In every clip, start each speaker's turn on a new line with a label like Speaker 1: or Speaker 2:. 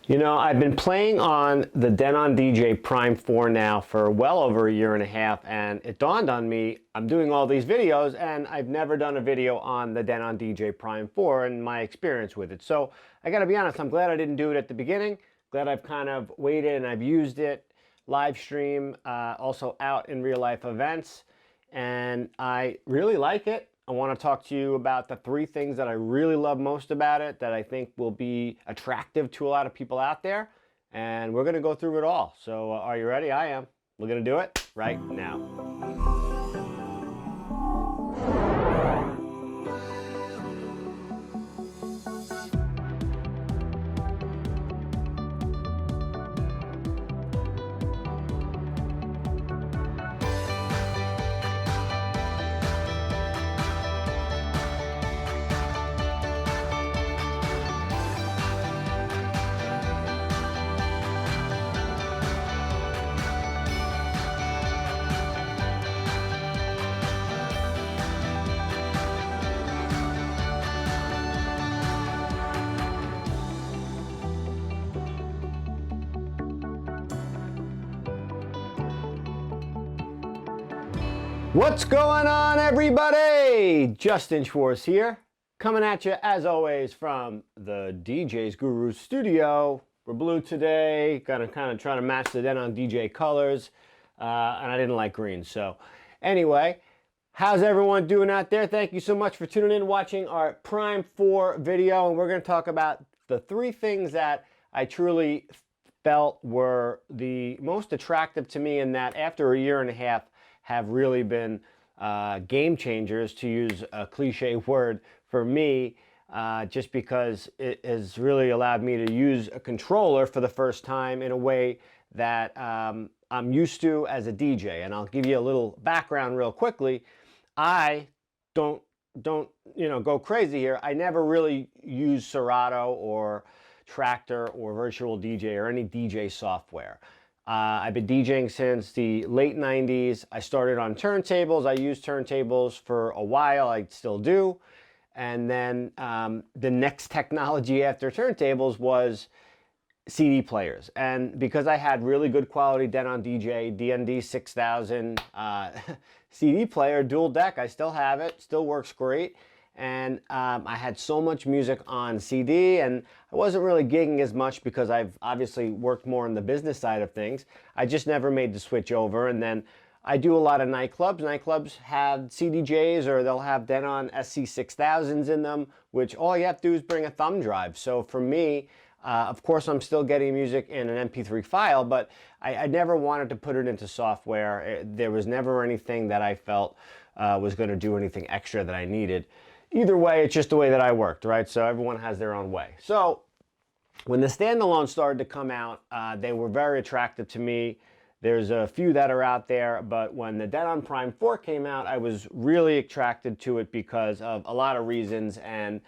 Speaker 1: You know, I've been playing on the Denon DJ Prime 4 now for well over a year and a half, and it dawned on me, I'm doing all these videos and I've never done a video on the Denon DJ Prime 4 and my experience with it. So I gotta be honest, I'm glad I didn't do it at the beginning. Glad I've kind of waited and I've used it live stream, also out in real life events, and I really like it. I want to talk to you about the 3 things that I really love most about it that I think will be attractive to a lot of people out there. And we're going to go through it all. So are you ready? I am. We're going to do it right now. What's going on, everybody? Justin Schwartz here, coming at you as always from the DJs Guru studio. We're blue today, gonna kind of try to match the Denon DJ colors, and I didn't like green. So anyway, how's everyone doing out there? Thank you so much for tuning in, watching our Prime 4 video, and we're gonna talk about the 3 things that I truly felt were the most attractive to me, and that after a year and a half have really been game changers, to use a cliche word for me, just because it has really allowed me to use a controller for the first time in a way that I'm used to as a DJ. And I'll give you a little background real quickly. I don't go crazy here. I never really used Serato or Tractor or Virtual DJ or any DJ software. I've been DJing since the late 90s. I started on turntables. I used turntables for a while. I still do. And then the next technology after turntables was CD players. And because I had really good quality Denon DJ, DND 6000 CD player, dual deck, I still have it, still works great. And I had so much music on CD, and I wasn't really gigging as much because I've obviously worked more on the business side of things. I just never made the switch over. And then I do a lot of nightclubs. Nightclubs have CDJs, or they'll have Denon SC6000s in them, which all you have to do is bring a thumb drive. So for me, of course, I'm still getting music in an MP3 file, but I never wanted to put it into software. There was never anything that I felt was going to do anything extra that I needed. Either way, it's just the way that I worked, right? So everyone has their own way. So when the standalone started to come out, they were very attractive to me. There's a few that are out there, but when the Denon Prime 4 came out, I was really attracted to it because of a lot of reasons, and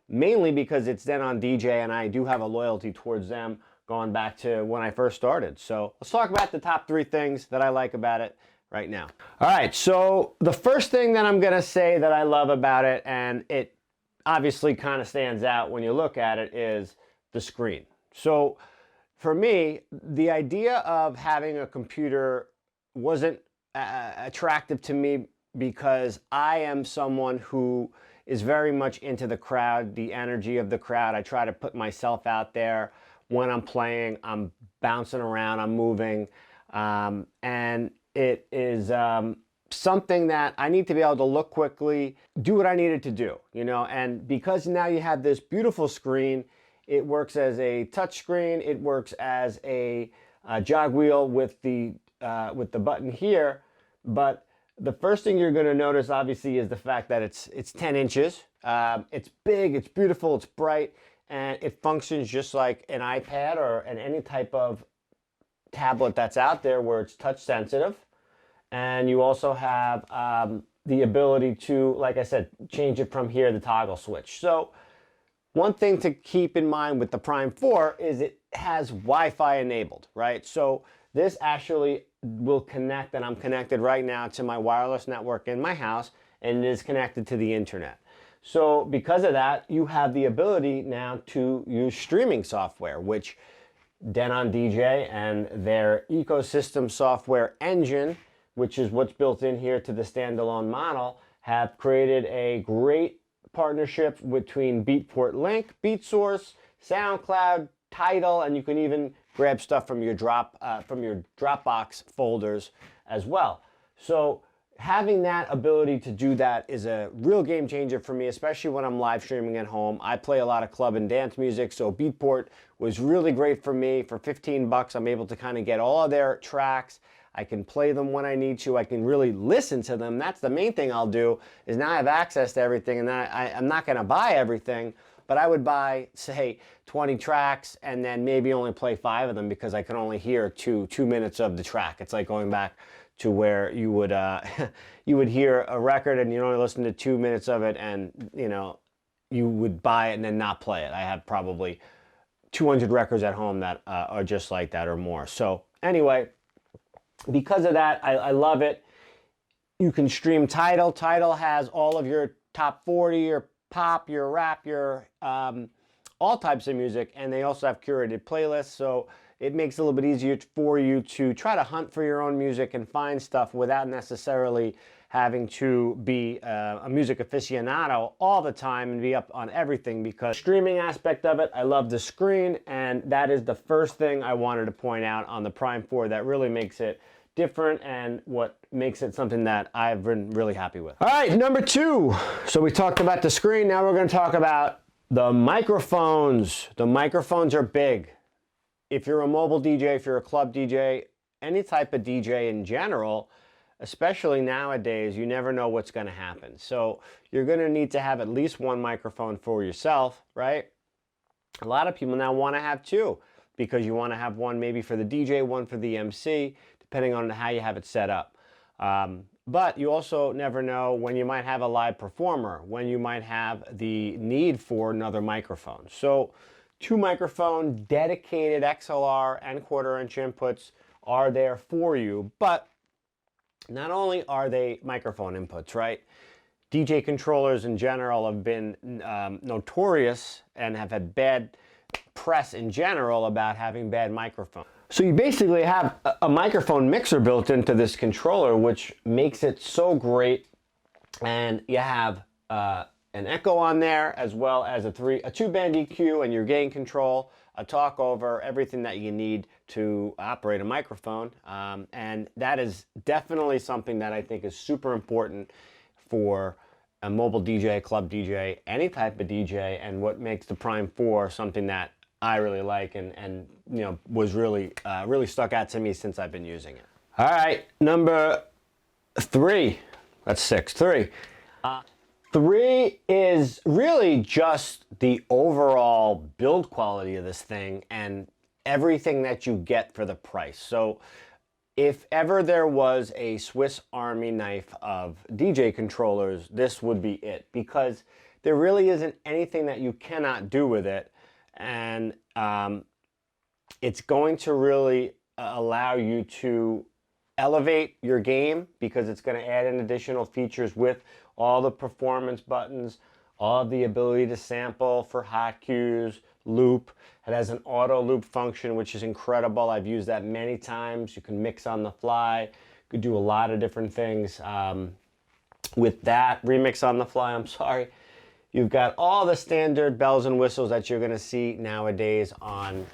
Speaker 1: mainly because it's Denon DJ, and I do have a loyalty towards them going back to when I first started. So let's talk about the top 3 things that I like about it right now. All right, so the first thing that I'm gonna say that I love about it, and it obviously kind of stands out when you look at it, is the screen. So for me, the idea of having a computer wasn't attractive to me because I am someone who is very much into the crowd, the energy of the crowd. I try to put myself out there when I'm playing. I'm bouncing around, I'm moving, and it is something that I need to be able to look quickly, do what I needed to do, you know. And because now you have this beautiful screen, it works as a touch screen, it works as a jog wheel with the button here. But the first thing you're going to notice, obviously, is the fact that it's 10 inches. It's big, it's beautiful, it's bright, and it functions just like an iPad or any type of tablet that's out there where it's touch sensitive. And you also have the ability to, like I said, change it from here, the toggle switch. So one thing to keep in mind with the Prime 4 is it has Wi-Fi enabled, right? So this actually will connect, and I'm connected right now to my wireless network in my house, and it is connected to the internet. So because of that, you have the ability now to use streaming software, which Denon DJ and their ecosystem software engine, which is what's built in here to the standalone model, have created a great partnership between Beatport Link, BeatSource, SoundCloud, Tidal, and you can even grab stuff from your Dropbox folders as well. So having that ability to do that is a real game changer for me, especially when I'm live streaming at home. I play a lot of club and dance music, so Beatport was really great for me. For 15 bucks, I'm able to kind of get all of their tracks. I can play them when I need to. I can really listen to them. That's the main thing I'll do, is now I have access to everything, and then I'm not going to buy everything, but I would buy, say, 20 tracks and then maybe only play 5 of them because I can only hear two minutes of the track. It's like going back to where you would you would hear a record and you only listen to 2 minutes of it, and you would buy it and then not play it. I have probably 200 records at home that are just like that or more. So anyway, because of that, I love it. You can stream Tidal. Tidal has all of your top 40, your pop, your rap, your all types of music, and they also have curated playlists, so it makes it a little bit easier for you to try to hunt for your own music and find stuff without necessarily having to be a music aficionado all the time and be up on everything, because the streaming aspect of it, I love the screen, and that is the first thing I wanted to point out on the Prime 4 that really makes it different and what makes it something that I've been really happy with. All right, number 2. So we talked about the screen, now we're going to talk about the microphones. The microphones are big. If you're a mobile DJ, if you're a club DJ, any type of DJ in general, especially nowadays, you never know what's going to happen. So you're going to need to have at least one microphone for yourself, right? A lot of people now want to have 2 because you want to have one maybe for the DJ, one for the MC, depending on how you have it set up. But you also never know when you might have a live performer, when you might have the need for another microphone. So 2 microphone dedicated XLR and 1/4-inch inputs are there for you, but not only are they microphone inputs, right? DJ controllers in general have been notorious and have had bad press in general about having bad microphones. So you basically have a microphone mixer built into this controller, which makes it so great. And you have an echo on there, as well as a 2-band EQ and your gain control, a talk over, everything that you need to operate a microphone. And that is definitely something that I think is super important for a mobile DJ, club DJ, any type of DJ, and what makes the Prime 4 something that I really like and was really really stuck out to me since I've been using it. All right, number 3. That's 6. 3. 3 is really just the overall build quality of this thing and everything that you get for the price. So if ever there was a Swiss Army knife of DJ controllers, this would be it, because there really isn't anything that you cannot do with it. And it's going to really allow you to elevate your game, because it's going to add in additional features with all the performance buttons, all the ability to sample for hot cues, loop. It has an auto loop function, which is incredible. I've used that many times. You can mix on the fly. You could do a lot of different things with that. Remix on the fly, I'm sorry. You've got all the standard bells and whistles that you're going to see nowadays on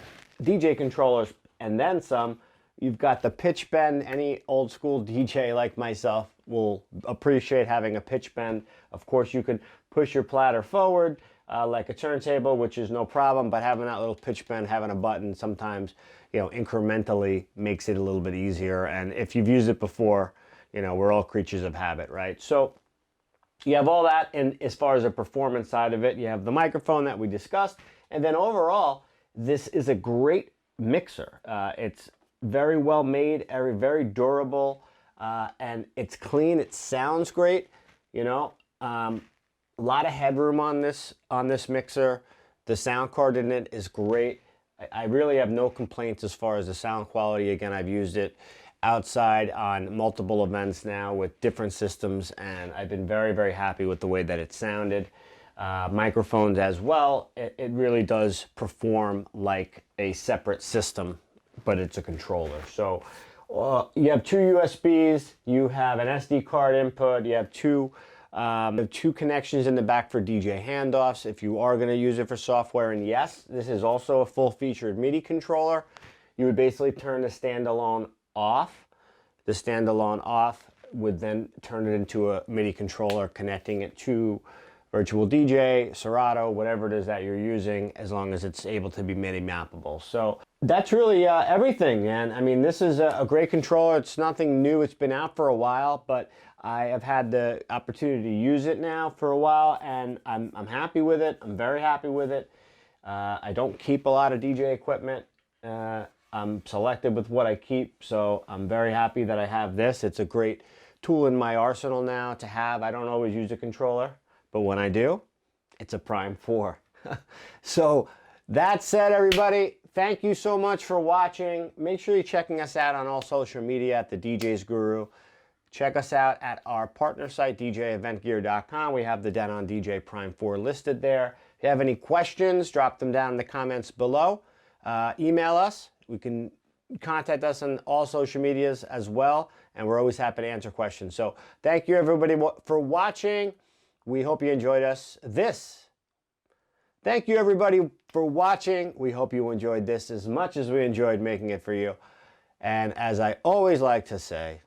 Speaker 1: DJ controllers, and then some. You've got the pitch bend. Any old school DJ like myself will appreciate having a pitch bend. Of course, you can push your platter forward like a turntable, which is no problem, but having that little pitch bend, having a button sometimes, incrementally makes it a little bit easier. And if you've used it before, we're all creatures of habit, right? So you have all that, and as far as the performance side of it, you have the microphone that we discussed, and then overall, this is a great mixer. It's very well made, very durable, and it's clean. It sounds great. A lot of headroom on this mixer. The sound card in it is great. I really have no complaints as far as the sound quality. Again, I've used it outside on multiple events now with different systems, and I've been very happy with the way that it sounded. microphones as well. It really does perform like a separate system, but it's a controller. So you have two USBs, you have an SD card input, you have two connections in the back for DJ handoffs if you are going to use it for software. And yes, this is also a full-featured MIDI controller. You would basically turn the standalone off. The standalone off would then turn it into a MIDI controller, connecting it to Virtual DJ, Serato, whatever it is that you're using, as long as it's able to be MIDI mappable. So that's really everything, man. I mean, this is a great controller. It's nothing new. It's been out for a while, but I have had the opportunity to use it now for a while, and I'm happy with it. I'm very happy with it. I don't keep a lot of DJ equipment. I'm selective with what I keep, so I'm very happy that I have this. It's a great tool in my arsenal now to have. I don't always use a controller, but when I do, it's a Prime 4. So that said, everybody, thank you so much for watching. Make sure you're checking us out on all social media at the DJs Guru. Check us out at our partner site, djeventgear.com. We have the Denon DJ Prime 4 listed there. If you have any questions, drop them down in the comments below. Email us. We can contact us on all social medias as well, and we're always happy to answer questions. So thank you, everybody, for watching. We hope you enjoyed this. Thank you, everybody, for watching. We hope you enjoyed this as much as we enjoyed making it for you. And as I always like to say,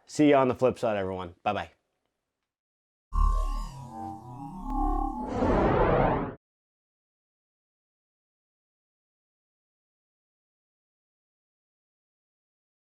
Speaker 1: see you on the flip side, everyone. Bye-bye.